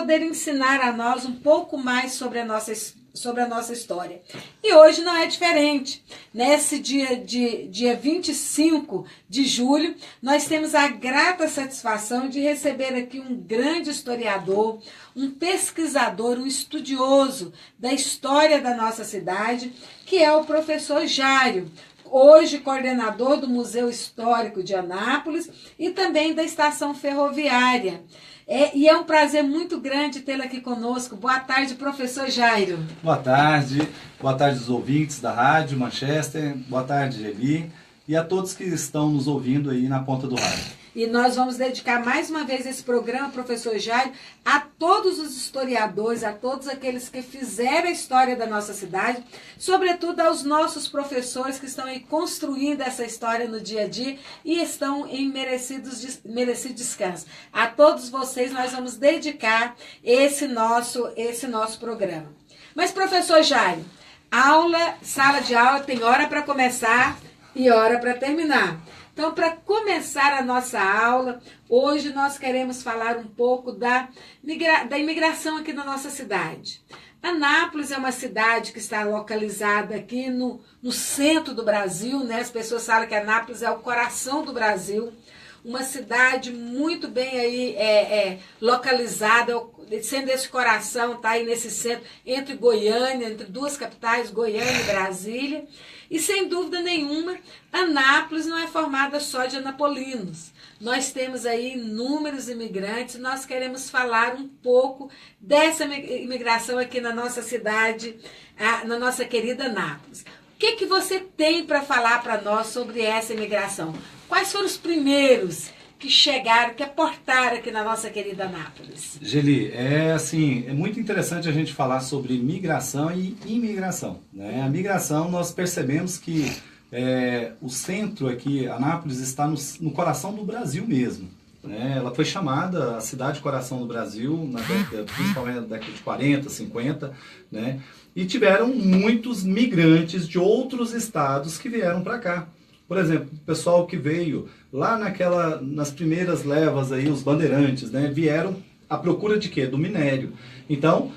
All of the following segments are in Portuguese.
poder ensinar a nós um pouco mais sobre a nossa história. E hoje não é diferente. Nesse dia 25 de julho, nós temos a grata satisfação de receber aqui um grande historiador, um pesquisador, um estudioso da história da nossa cidade, que é o professor Jário, hoje coordenador do Museu Histórico de Anápolis e também da Estação Ferroviária. E é um prazer muito grande tê-lo aqui conosco. Boa tarde, professor Jairo. Boa tarde aos ouvintes da Rádio Manchester, boa tarde, Geli, e a todos que estão nos ouvindo aí na ponta do rádio. E nós vamos dedicar mais uma vez esse programa, professor Jairo, a todos os historiadores, a todos aqueles que fizeram a história da nossa cidade, sobretudo aos nossos professores que estão aí construindo essa história no dia a dia e estão em merecido descanso. A todos vocês nós vamos dedicar esse nosso programa. Mas, professor Jairo, sala de aula tem hora para começar e hora para terminar. Então, para começar a nossa aula, hoje nós queremos falar um pouco da imigração aqui na nossa cidade. Anápolis é uma cidade que está localizada aqui no centro do Brasil, né? As pessoas falam que Anápolis é o coração do Brasil. Uma cidade muito bem aí localizada, sendo esse coração, está aí nesse centro, entre Goiânia, entre duas capitais, Goiânia e Brasília. E sem dúvida nenhuma, Anápolis não é formada só de anapolinos. Nós temos aí inúmeros imigrantes, nós queremos falar um pouco dessa imigração aqui na nossa cidade, na nossa querida Anápolis. O que você tem para falar para nós sobre essa imigração? Quais foram os primeiros que chegaram, que aportaram aqui na nossa querida Anápolis? Geli, é muito interessante a gente falar sobre migração e imigração, né? A migração, nós percebemos que o centro aqui, Anápolis, está no coração do Brasil mesmo, né? Ela foi chamada a cidade coração do Brasil, principalmente na década de 40, 50, né? E tiveram muitos migrantes de outros estados que vieram para cá. Por exemplo, o pessoal que veio lá nas primeiras levas aí, os bandeirantes, né, vieram à procura de quê? Do minério. Então,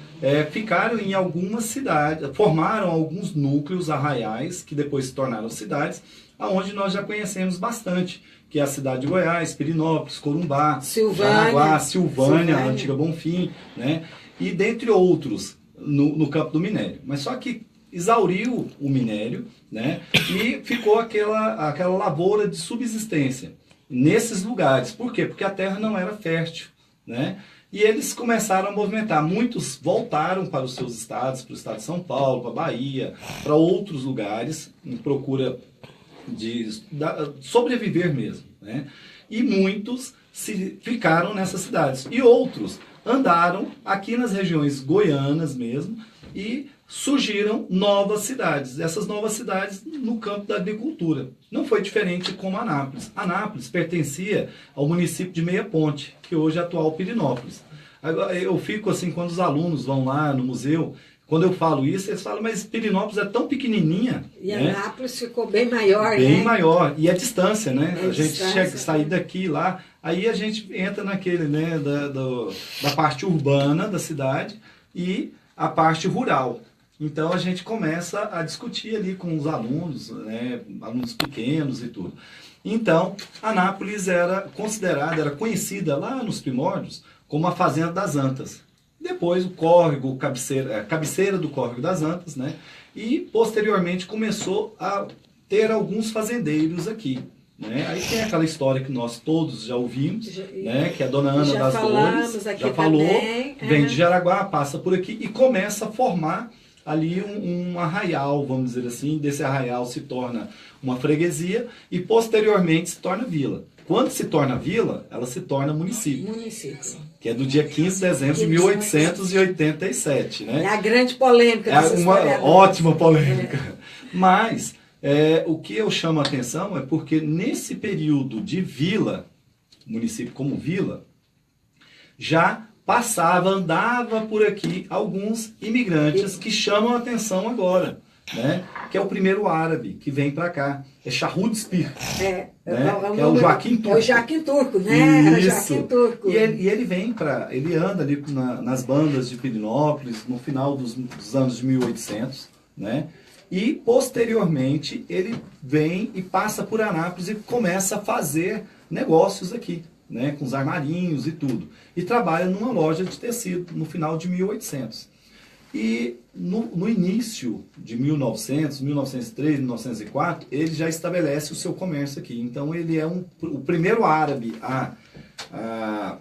ficaram em algumas cidades, formaram alguns núcleos arraiais, que depois se tornaram cidades, aonde nós já conhecemos bastante, que é a cidade de Goiás, Pirinópolis, Corumbá, Jaraguá, Silvânia, a antiga Bonfim, né, e dentre outros no campo do minério. Mas só que exauriu o minério, né, e ficou aquela lavoura de subsistência nesses lugares. Por quê? Porque a terra não era fértil, né? E eles começaram a movimentar. Muitos voltaram para os seus estados, para o estado de São Paulo, para a Bahia, para outros lugares, em procura de sobreviver mesmo, né? E muitos ficaram nessas cidades. E outros andaram aqui nas regiões goianas mesmo e surgiram novas cidades. Essas novas cidades no campo da agricultura. Não foi diferente como Anápolis. Anápolis pertencia ao município de Meia Ponte, que hoje é atual Pirinópolis. Agora, eu fico assim, quando os alunos vão lá no museu, quando eu falo isso, eles falam, mas Pirinópolis é tão pequenininha. E né? Anápolis ficou bem maior, bem né? maior. E a distância, né? A gente distância, sair daqui lá, aí a gente entra naquele, né, da parte urbana da cidade e a parte rural. Então a gente começa a discutir ali com os alunos, né, alunos pequenos e tudo. Então, Anápolis era conhecida lá nos primórdios como a Fazenda das Antas. Depois o córrego, cabeceira do córrego das Antas, né? E posteriormente começou a ter alguns fazendeiros aqui. Né? Aí tem aquela história que nós todos já ouvimos, né? Que a dona Ana das Dores já falou, vem de Jaraguá, passa por aqui e começa a formar ali um arraial, vamos dizer assim. Desse arraial se torna uma freguesia e posteriormente se torna vila. Quando se torna vila, ela se torna município. Que é do dia 15 de dezembro de 1887. Né? É a grande polêmica. É uma ótima polêmica. Mas o que eu chamo a atenção é porque nesse período de vila, município como vila, já andava por aqui alguns imigrantes que chamam a atenção agora. né? Que é o primeiro árabe que vem para cá. É Shahroud Spir. Né? Que é o Joaquim Turco. É o Joaquim Turco, né? Era Joaquim Turco. E ele vem ele anda ali nas bandas de Pirenópolis no final dos anos de 1800, né? E posteriormente ele vem e passa por Anápolis e começa a fazer negócios aqui, né? Com os armarinhos e tudo. E trabalha numa loja de tecido no final de 1800. E no início de 1900, 1903, 1904, ele já estabelece o seu comércio aqui. Então ele é o primeiro árabe a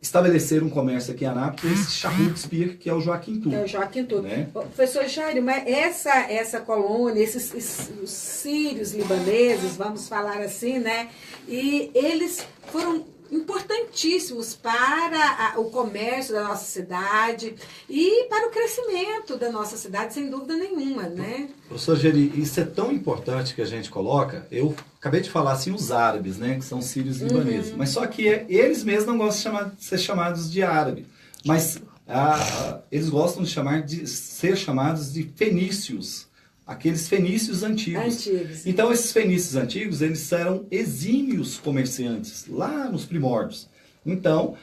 estabelecer um comércio aqui em Anápolis, esse Shahroud Spir, que é o Joaquim Turco. É o Joaquim Turco. Né? Professor Jairo, mas essa colônia, os sírios libaneses, vamos falar assim, né? E eles foram importantíssimos para o comércio da nossa cidade e para o crescimento da nossa cidade, sem dúvida nenhuma, né? Professor Geri, isso é tão importante que a gente coloca, eu acabei de falar assim, os árabes, né, que são sírios libaneses, mas só que eles mesmos não gostam de ser chamados de árabe, mas eles gostam de ser chamados de fenícios, aqueles fenícios antigos. Então esses fenícios antigos, eles eram exímios comerciantes, lá nos primórdios. Então,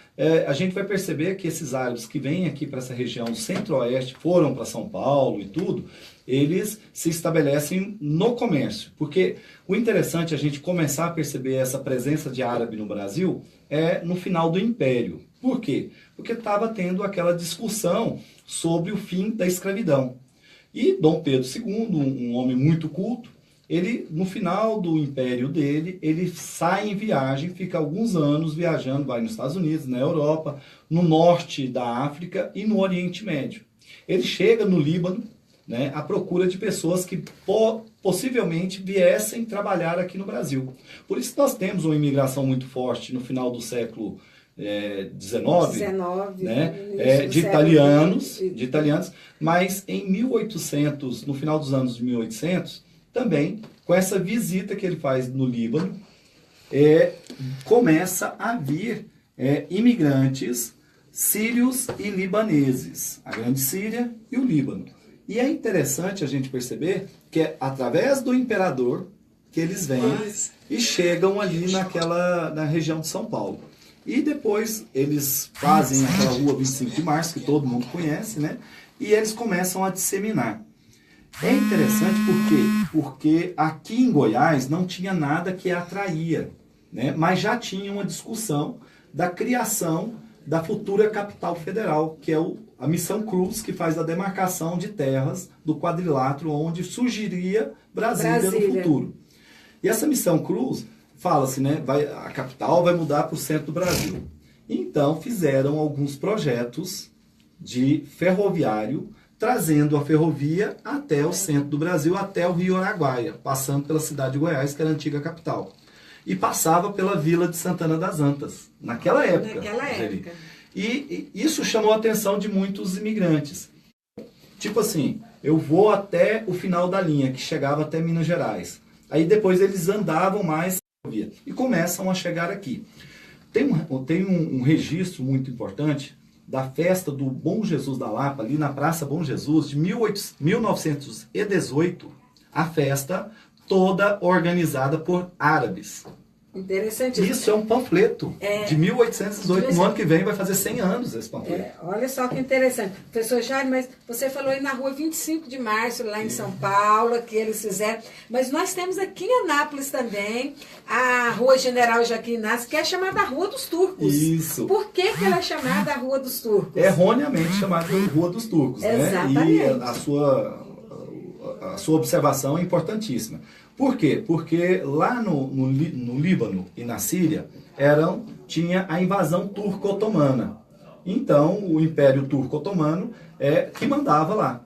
a gente vai perceber que esses árabes que vêm aqui para essa região do centro-oeste, foram para São Paulo e tudo, eles se estabelecem no comércio. Porque o interessante é a gente começar a perceber essa presença de árabe no Brasil é no final do Império. Por quê? Porque estava tendo aquela discussão sobre o fim da escravidão. E Dom Pedro II, um homem muito culto, ele, no final do império dele, ele sai em viagem, fica alguns anos viajando, vai nos Estados Unidos, na Europa, no norte da África e no Oriente Médio. Ele chega no Líbano, né, à procura de pessoas que possivelmente viessem trabalhar aqui no Brasil. Por isso nós temos uma imigração muito forte no final do século XIX, né, de italianos, mas em 1800, no final dos anos de 1800, também, com essa visita que ele faz no Líbano, começa a vir imigrantes sírios e libaneses, a Grande Síria e o Líbano. E é interessante a gente perceber que é através do imperador que eles vêm e chegam ali na região de São Paulo. E depois eles fazem aquela rua 25 de março, que todo mundo conhece, né? E eles começam a disseminar. É interessante porque aqui em Goiás não tinha nada que atraía, né? Mas já tinha uma discussão da criação da futura capital federal, que é a Missão Cruz, que faz a demarcação de terras do quadrilátero onde surgiria Brasília no futuro. E essa Missão Cruz, fala-se, né, a capital vai mudar para o centro do Brasil. Então fizeram alguns projetos de ferroviário, trazendo a ferrovia até o centro do Brasil, até o Rio Araguaia, passando pela cidade de Goiás, que era a antiga capital. E passava pela Vila de Santana das Antas, naquela época. E isso chamou a atenção de muitos imigrantes. Tipo assim, eu vou até o final da linha, que chegava até Minas Gerais. Aí depois eles andavam mais e começam a chegar aqui. Tem um registro muito importante da festa do Bom Jesus da Lapa, ali na Praça Bom Jesus, de 1918, a festa toda organizada por árabes. Interessante. Isso é um panfleto de 1818. No ano que vem vai fazer 100 anos esse panfleto. Olha só que interessante. Professor Jair, mas você falou aí na rua 25 de março, lá em São Paulo, que eles fizeram. Mas nós temos aqui em Anápolis também a Rua General Joaquim Inácio, que é chamada Rua dos Turcos. Isso. Por que ela é chamada Rua dos Turcos? Erroneamente chamada Rua dos Turcos. Exatamente. Né? E a sua observação é importantíssima. Por quê? Porque lá no Líbano e na Síria tinha a invasão turco-otomana. Então, o Império Turco-Otomano que mandava lá.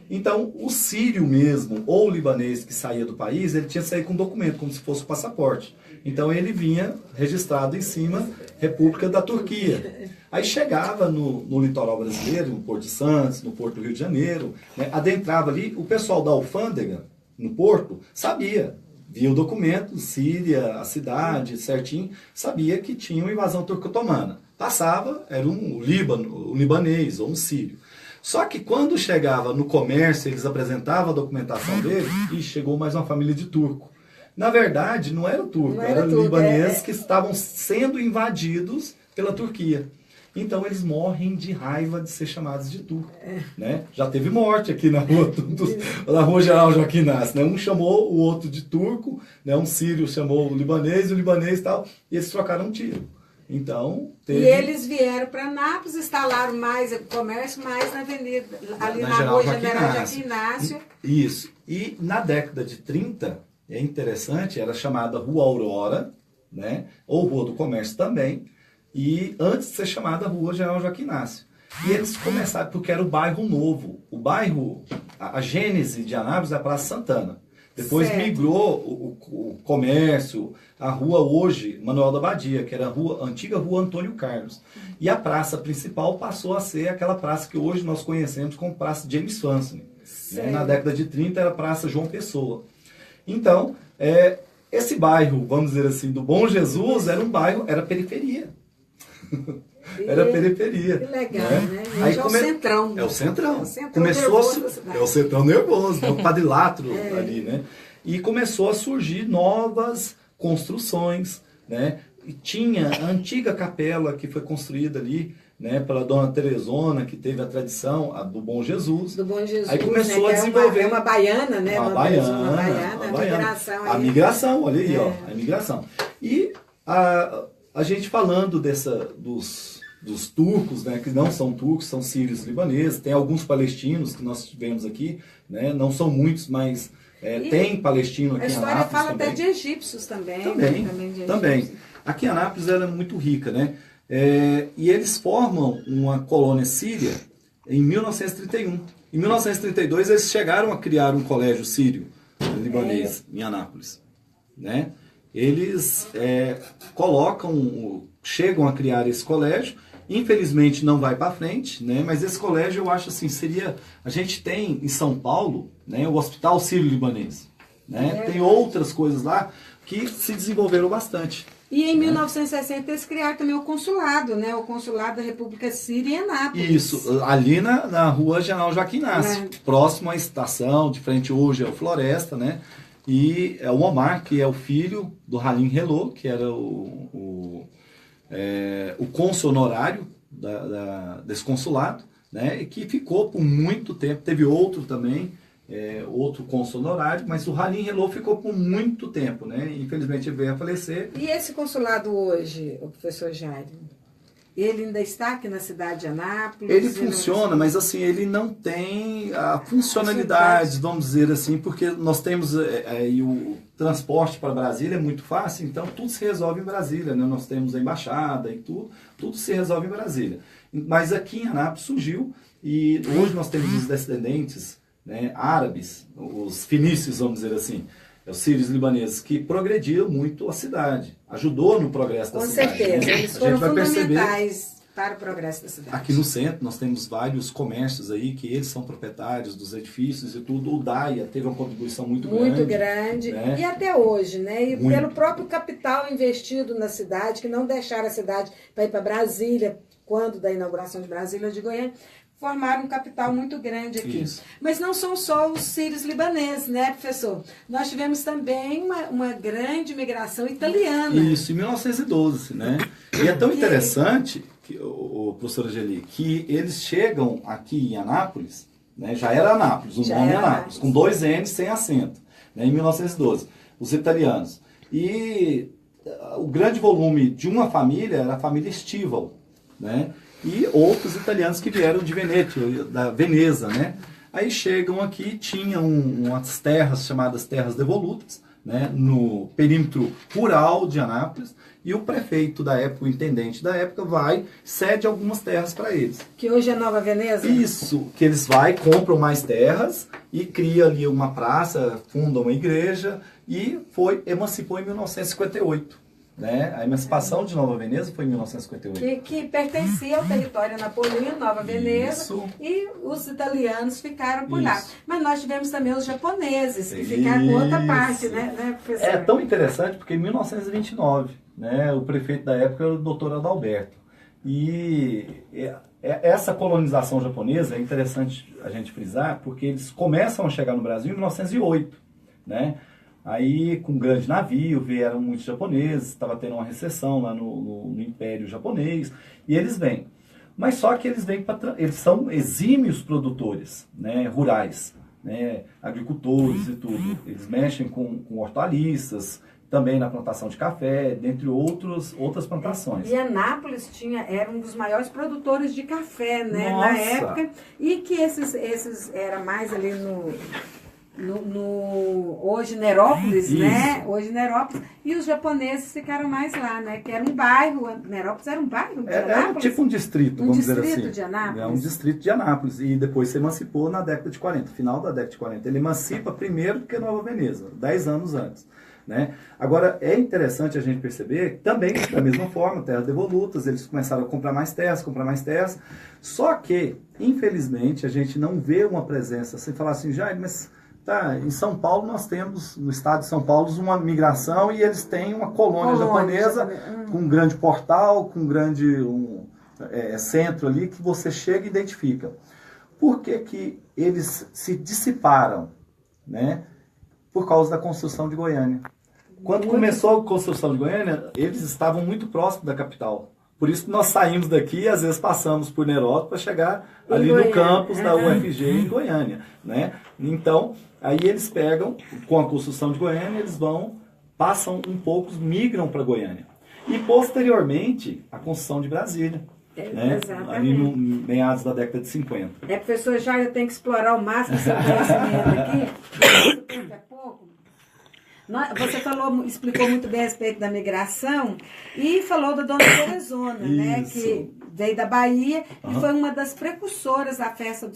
Então, o sírio mesmo, ou o libanês que saía do país, ele tinha que sair com um documento, como se fosse o passaporte. Então, ele vinha registrado em cima, República da Turquia. Aí chegava no litoral brasileiro, no Porto de Santos, no Porto do Rio de Janeiro, né, adentrava ali, o pessoal da alfândega, no porto, sabia, via o documento, Síria, a cidade, certinho, sabia que tinha uma invasão turco-otomana. Passava, era o libanês ou um sírio. Só que quando chegava no comércio, eles apresentavam a documentação deles, e chegou mais uma família de turco. Na verdade, não era turco, eram libaneses que estavam sendo invadidos pela Turquia. Então eles morrem de raiva de ser chamados de turco. Né? Já teve morte aqui na rua General Joaquim Inácio. Né? Um chamou o outro de turco, né? Um sírio chamou o libanês e tal, e eles trocaram um tiro. Então, E eles vieram para Anápolis, instalaram mais o comércio, mais na avenida, ali na rua General Joaquim Inácio. Isso. E na década de 30, é interessante, era chamada Rua Aurora, né? Ou Rua do Comércio também, e antes de ser chamada Rua General Joaquim Inácio. E eles começaram, porque era o bairro novo. O bairro, a gênese de Anápolis é a Praça Santana. Depois migrou o comércio, a rua hoje, Manuel da Badia, que era a antiga rua Antônio Carlos. E a praça principal passou a ser aquela praça que hoje nós conhecemos como Praça James Fancy. Né? Na década de 30 era a Praça João Pessoa. Então, esse bairro, vamos dizer assim, do Bom Jesus, era um bairro, era periferia. Era periferia. Que legal, né? Aí é o centrão. É o centrão. É o centrão começou nervoso é o centrão nervoso, é o quadrilátero ali, né? E começou a surgir novas construções, né? E tinha a antiga capela que foi construída ali, né, pela Dona Teresona, que teve a tradição do Bom Jesus. Do Bom Jesus. Aí começou a desenvolver uma baiana, né? Uma baiana, a migração. A migração, olha aí, ó, a imigração. E a gente falando dos turcos, né, que não são turcos, são sírios libaneses, tem alguns palestinos que nós tivemos aqui, né, não são muitos, mas tem palestino aqui em Anápolis. A história fala também. até de egípcios também. Também. Aqui em Anápolis ela é muito rica, né? E eles formam uma colônia síria em 1931. Em 1932 eles chegaram a criar um colégio sírio libanês em Anápolis, né? Eles chegam a criar esse colégio. Infelizmente não vai para frente, né? Mas esse colégio eu acho assim, a gente tem em São Paulo, né, o Hospital Sírio-Libanês, né? Tem outras coisas lá que se desenvolveram bastante. E em 1960 eles criaram também o consulado, né? O consulado da República Síria em Anápolis. Isso, ali na rua General Joaquim Inácio, próximo à estação, de frente hoje ao Floresta, né? E o Omar, que é o filho do Halim Hello, que era o cônsul honorário desse consulado, né? E que ficou por muito tempo, teve outro também, outro cônsul honorário, mas o Halim Hello ficou por muito tempo, né? Infelizmente ele veio a falecer. E esse consulado hoje, o professor Jairo, ele ainda está aqui na cidade de Anápolis? Ele funciona, mas assim, ele não tem a funcionalidade, vamos dizer assim, porque nós temos o transporte para Brasília é muito fácil, então tudo se resolve em Brasília, né? Nós temos a embaixada e tudo se resolve em Brasília. Mas aqui em Anápolis surgiu, e hoje nós temos os descendentes, né, árabes, os fenícios, vamos dizer assim, os sírios libaneses, que progrediram muito a cidade, ajudou no progresso da cidade. Com certeza, né? eles foram fundamentais para o progresso da cidade. Aqui no centro nós temos vários comércios aí, que eles são proprietários dos edifícios e tudo. O DAIA teve uma contribuição muito grande. Muito grande, né? E até hoje, né? E pelo próprio capital investido na cidade, que não deixaram a cidade para ir para Brasília, quando da inauguração de Brasília de Goiânia, formaram um capital muito grande aqui. Isso. Mas não são só os sírios libaneses, né, professor? Nós tivemos também uma grande migração italiana. Isso, em 1912, né? E é tão interessante, o professor Angeli, que eles chegam aqui em Anápolis, né? Já era Anápolis, o nome é Anápolis, com 2 N's sem acento, né? Em 1912, os italianos. E o grande volume de uma família era a família Stival, né? E outros italianos que vieram de Venezia, da Veneza, né? Aí chegam aqui, tinham umas terras chamadas terras devolutas, né? No perímetro rural de Anápolis, e o prefeito da época, o intendente da época, cede algumas terras para eles. Que hoje é Nova Veneza? Isso, que eles compram mais terras e cria ali uma praça, fundam uma igreja e emancipou em 1958. Né? A emancipação de Nova Veneza foi em 1958. Que pertencia ao território napolitano, Nova Veneza, isso. E os italianos ficaram por lá. Mas nós tivemos também os japoneses, que ficaram com outra parte, né, professor? É tão interessante porque em 1929, né, o prefeito da época era o Dr. Adalberto. E essa colonização japonesa é interessante a gente frisar, porque eles começam a chegar no Brasil em 1908, né? Aí, com um grande navio, vieram muitos japoneses, estava tendo uma recessão lá no Império Japonês, e eles vêm. Mas só que eles vêm eles são exímios produtores, né, rurais, né, agricultores e tudo. Eles mexem com hortaliças, também na plantação de café, dentre outras plantações. E Anápolis era um dos maiores produtores de café, né, Nossa. na época, e que esses era mais ali hoje Nerópolis, Isso. né? Hoje Nerópolis. E os japoneses ficaram mais lá, né? Que era um bairro, Nerópolis era um bairro de Anápolis. Era tipo um distrito, vamos dizer assim. Um distrito de Anápolis. É um distrito de Anápolis. E depois se emancipou na década de 40, final da década de 40. Ele emancipa primeiro que Nova Veneza, 10 anos antes. Né? Agora, é interessante a gente perceber também, da mesma forma, terras devolutas, eles começaram a comprar mais terras, só que, infelizmente, a gente não vê uma presença, sem falar assim, Jair, mas tá, em São Paulo nós temos, no estado de São Paulo, uma migração e eles têm uma colônia japonesa com um grande portal, com um grande centro ali que você chega e identifica. Por que que eles se dissiparam? Né? Por causa da construção de Goiânia. Quando começou a construção de Goiânia, eles estavam muito próximos da capital. Por isso que nós saímos daqui e às vezes passamos por Nerópolis para chegar ali no campus da UFG em Goiânia. Né? Então, aí eles pegam, com a construção de Goiânia, eles passam um pouco, migram para Goiânia. E posteriormente, a construção de Brasília. Né? Ali no meados da década de 50. Professor Jair, eu tenho que explorar o máximo seu conhecimento aqui. Daqui a pouco. Você explicou muito bem a respeito da migração e falou da Dona Teresona, né, que veio da Bahia e foi uma das precursoras da festa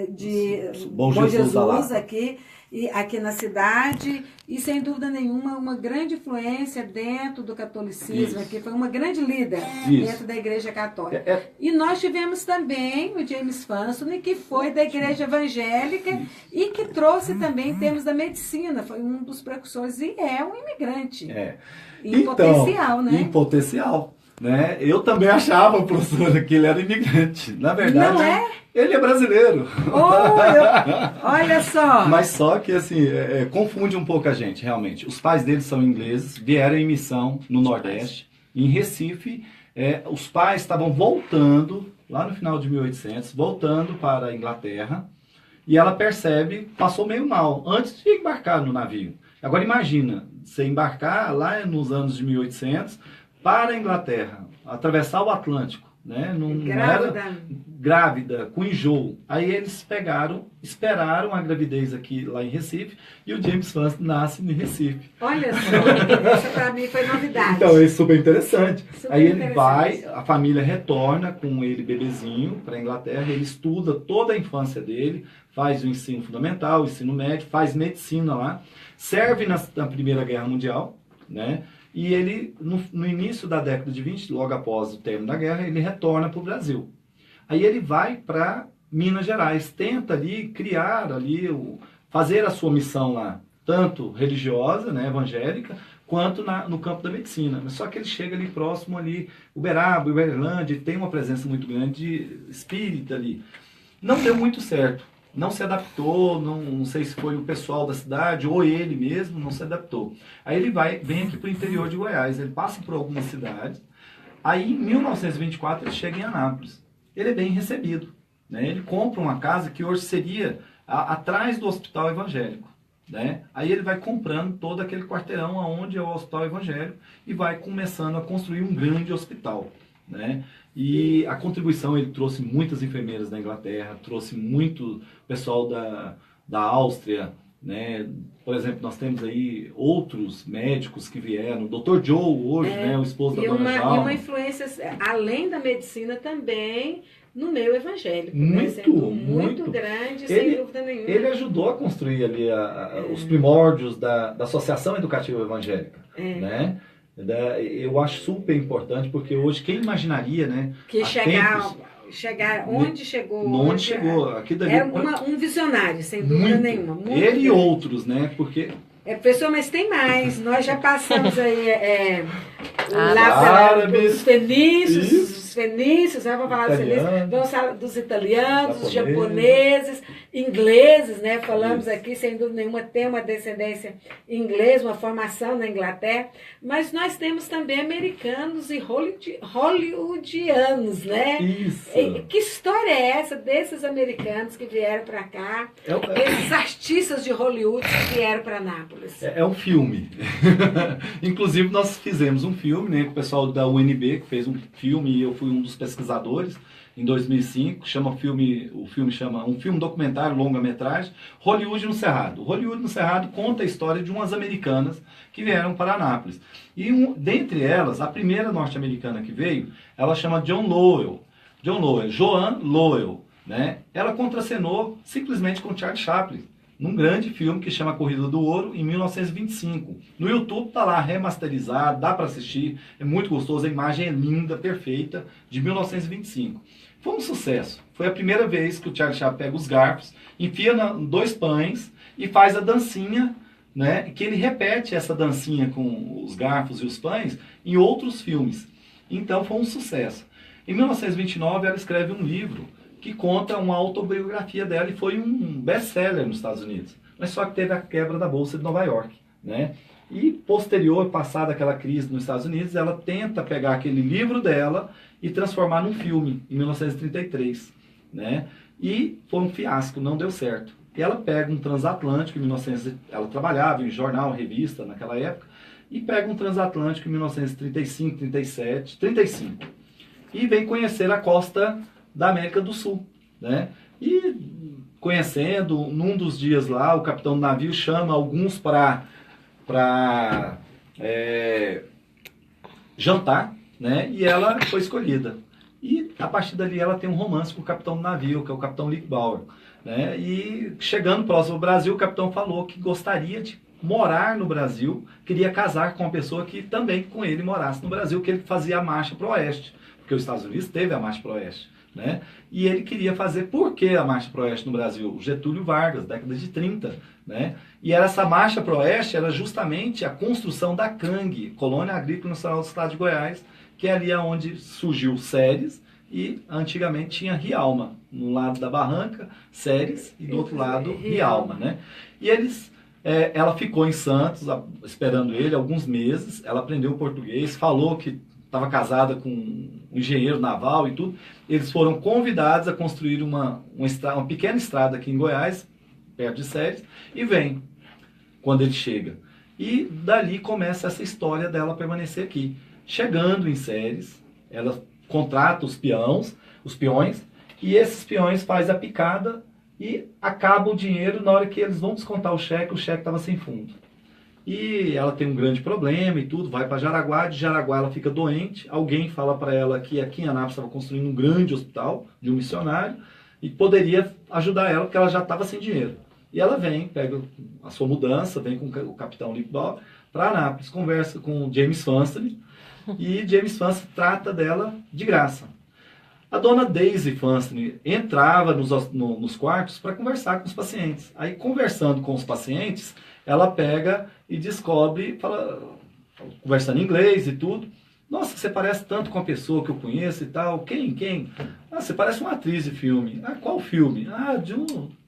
de Bom Jesus aqui na cidade, e sem dúvida nenhuma uma grande influência dentro do catolicismo, que foi uma grande líder dentro da Igreja Católica. E nós tivemos também o James Fanson, que foi da Igreja Evangélica e que trouxe também em termos da medicina, foi um dos precursores e é um imigrante. Em potencial, né? Em potencial. Né? Eu também achava, professora, que ele era imigrante. Na verdade, ele é brasileiro. Olha só. Mas só que, assim, confunde um pouco a gente, realmente. Os pais deles são ingleses, vieram em missão no Nordeste. Em Recife, os pais estavam voltando, lá no final de 1800, voltando para a Inglaterra. E ela percebe, passou meio mal, antes de embarcar no navio. Agora imagina, você embarcar lá nos anos de 1800... para a Inglaterra, atravessar o Atlântico, né? Grávida, com enjoo. Aí eles esperaram a gravidez aqui lá em Recife, e o James Fanson nasce em Recife. Olha só, isso para mim foi novidade. Então, é super interessante. Aí ele vai, a família retorna com ele bebezinho para a Inglaterra, ele estuda toda a infância dele, faz o ensino fundamental, o ensino médio, faz medicina lá, serve na Primeira Guerra Mundial, né? E ele, no início da década de 20, logo após o término da guerra, ele retorna para o Brasil. Aí ele vai para Minas Gerais, tenta ali criar ali, fazer a sua missão lá, tanto religiosa, né, evangélica, quanto no campo da medicina. Mas só que ele chega ali próximo ali, Uberaba, Uberlândia, tem uma presença muito grande de espírita ali. Não deu muito certo. Não se adaptou, não sei se foi o pessoal da cidade ou ele mesmo, não se adaptou. Aí ele vem aqui para o interior de Goiás, ele passa por algumas cidades. Aí em 1924 ele chega em Anápolis. Ele é bem recebido, né? Ele compra uma casa que hoje seria atrás do Hospital Evangélico, né? Aí ele vai comprando todo aquele quarteirão onde é o Hospital Evangélico e vai começando a construir um grande hospital, né? E a contribuição, ele trouxe muitas enfermeiras da Inglaterra, trouxe muito pessoal da Áustria, né? Por exemplo, nós temos aí outros médicos que vieram, o Dr. Joe hoje, né? O esposo da Dona Jalma. E uma influência, além da medicina, também no meio evangélico. Muito grande, sem dúvida nenhuma. Ele ajudou a construir ali os primórdios da Associação Educativa Evangélica, né? Eu acho super importante, porque hoje quem imaginaria, né? Que chegar onde chegou. Onde chegou. Aqui dali, era um visionário, sem dúvida nenhuma. Muito ele e outros, né? Porque... Professor, mas tem mais. Nós já passamos aí lá para os fenícios, fenícios, né? Vamos falar dos fenícios, vamos falar dos italianos, dos japoneses, ingleses, né? Falamos aqui, sem dúvida nenhuma, tem uma descendência inglesa, uma formação na Inglaterra, mas nós temos também americanos e hollywoodianos, né? Isso. Que história é essa desses americanos que vieram para cá, esses artistas de Hollywood que vieram para Anápolis? É um filme. Inclusive, nós fizemos um filme, né, com o pessoal da UNB, que fez um filme, e eu fui um dos pesquisadores, em 2005, o filme chama um filme documentário, longa-metragem, Hollywood no Cerrado. Hollywood no Cerrado conta a história de umas americanas que vieram para Anápolis. E dentre elas, a primeira norte-americana que veio, ela chama Joan Lowell, né? Ela contracenou simplesmente com Charlie Chaplin, num grande filme que chama Corrida do Ouro, em 1925. No YouTube tá lá, remasterizado, dá para assistir, é muito gostoso, a imagem é linda, perfeita, de 1925. Foi um sucesso. Foi a primeira vez que o Charlie Chaplin pega os garfos, enfia dois pães e faz a dancinha, né? Que ele repete essa dancinha com os garfos e os pães em outros filmes. Então foi um sucesso. Em 1929 ela escreve um livro que conta uma autobiografia dela e foi um best-seller nos Estados Unidos. Mas só que teve a quebra da Bolsa de Nova York, né? E posterior, passada aquela crise nos Estados Unidos, ela tenta pegar aquele livro dela e transformar num filme, em 1933, né? E foi um fiasco, não deu certo. E ela pega um transatlântico, ela trabalhava em jornal, revista naquela época, e pega um transatlântico em 1935, 37, 35. E vem conhecer a costa da América do Sul, né? E conhecendo, num dos dias lá, o capitão do navio chama alguns para jantar, né? E ela foi escolhida. E a partir dali ela tem um romance com o capitão do navio, que é o capitão Lickbauer, né? E chegando próximo ao Brasil, o capitão falou que gostaria de morar no Brasil, queria casar com uma pessoa que também com ele morasse no Brasil, que ele fazia a marcha para o oeste, porque os Estados Unidos teve a marcha para o oeste, né? E ele queria fazer, por que a marcha para o oeste no Brasil? O Getúlio Vargas, década de 30, né? E essa marcha para o oeste era justamente a construção da CANG, Colônia Agrícola Nacional do Estado de Goiás, que é ali onde surgiu Ceres, e antigamente tinha Rialma, no lado da barranca, Ceres, e do outro lado Rialma, né? E ela ficou em Santos, esperando ele alguns meses, ela aprendeu português, falou que estava casada com um engenheiro naval e tudo. Eles foram convidados a construir uma pequena estrada aqui em Goiás, perto de Ceres, e vem quando ele chega. E dali começa essa história dela permanecer aqui. Chegando em Ceres, ela contrata os peões, e esses peões fazem a picada e acaba o dinheiro na hora que eles vão descontar o cheque estava sem fundo. E ela tem um grande problema e tudo, vai para Jaraguá, de Jaraguá ela fica doente, alguém fala para ela que aqui em Anápolis estava construindo um grande hospital de um missionário e poderia ajudar ela, porque ela já estava sem dinheiro. E ela vem, pega a sua mudança, vem com o capitão Lickbauer para Anápolis, conversa com James Funston, e James Funston trata dela de graça. A dona Daisy Funston entrava nos quartos para conversar com os pacientes. Aí, conversando com os pacientes, ela pega e descobre, conversando em inglês e tudo, nossa, você parece tanto com a pessoa que eu conheço e tal. Quem? Ah, você parece uma atriz de filme. Ah, qual filme? Ah,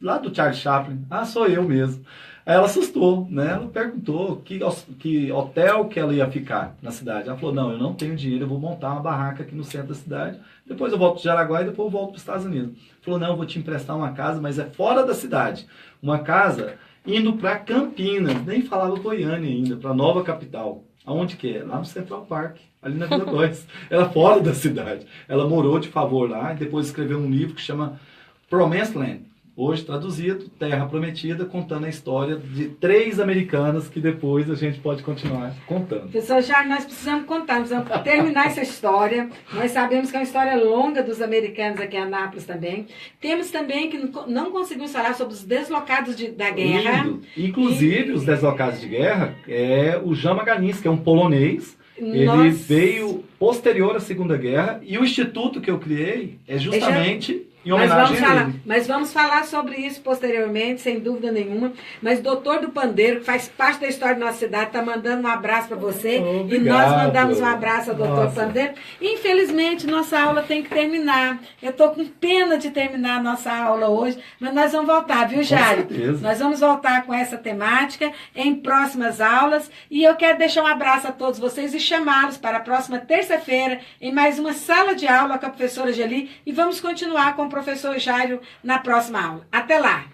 lá do Charlie Chaplin. Ah, sou eu mesmo. Aí ela assustou, né? Ela perguntou que hotel que ela ia ficar na cidade. Ela falou, não, eu não tenho dinheiro, eu vou montar uma barraca aqui no centro da cidade, depois eu volto para Jaraguá e depois eu volto para os Estados Unidos. Falou, não, eu vou te emprestar uma casa, mas é fora da cidade. Uma casa indo para Campinas, nem falava Goiânia ainda, para a nova capital. Aonde que é? Lá no Central Park, ali na Vila Góes. Ela fora da cidade. Ela morou de favor lá e depois escreveu um livro que chama Promised Land. Hoje traduzido, Terra Prometida, contando a história de 3 americanas que depois a gente pode continuar contando. Pessoal, já nós precisamos terminar essa história. Nós sabemos que é uma história longa dos americanos aqui em Anápolis também. Temos também que não conseguimos falar sobre os deslocados da guerra. Lindo. Inclusive, os deslocados de guerra é o Jan Magalhães, que é um polonês. Ele veio posterior à Segunda Guerra e o instituto que eu criei é justamente Em homenagem a ele. Mas vamos falar sobre isso posteriormente, sem dúvida nenhuma. Mas o doutor do Pandeiro, que faz parte da história da nossa cidade, está mandando um abraço para você. Obrigado. E nós mandamos um abraço ao doutor Pandeiro. Infelizmente, nossa aula tem que terminar. Eu estou com pena de terminar a nossa aula hoje, mas nós vamos voltar, viu, Jário? Com certeza. Nós vamos voltar com essa temática em próximas aulas. E eu quero deixar um abraço a todos vocês e chamá-los para a próxima terça-feira em mais uma sala de aula com a professora Geli. E vamos continuar com o professor Jairo na próxima aula. Até lá!